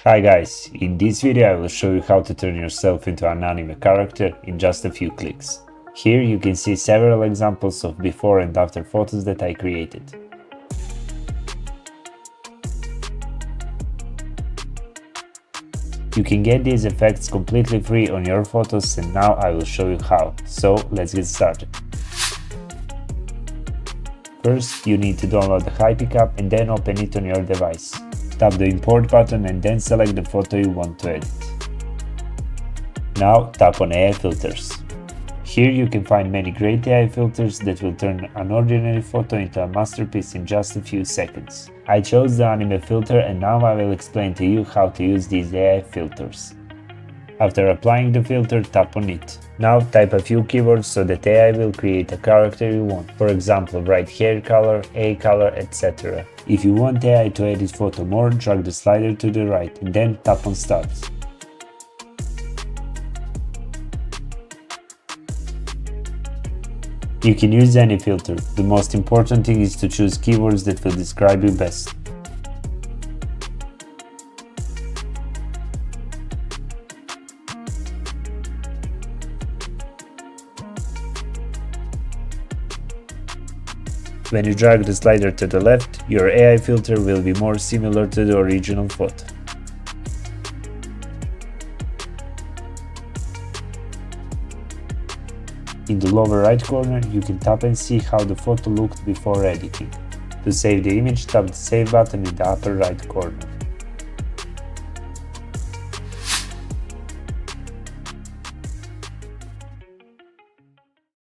Hi guys, in this video I will show you how to turn yourself into an anime character in just a few clicks. Here you can see several examples of before and after photos that I created. You can get these effects completely free on your photos and now I will show you how, so let's get started. First, you need to download the Hypic app and then open it on your device. Tap the import button and then select the photo you want to edit. Now tap on AI filters. Here you can find many great AI filters that will turn an ordinary photo into a masterpiece in just a few seconds. I chose the anime filter and now I will explain to you how to use these AI filters. After applying the filter, tap on it. Now type a few keywords so that AI will create a character you want. For example, write hair color, eye color, etc. If you want AI to edit photo more, drag the slider to the right and then tap on Start. You can use any filter. The most important thing is to choose keywords that will describe you best. When you drag the slider to the left, your AI filter will be more similar to the original photo. In the lower right corner, you can tap and see how the photo looked before editing. To save the image, tap the Save button in the upper right corner.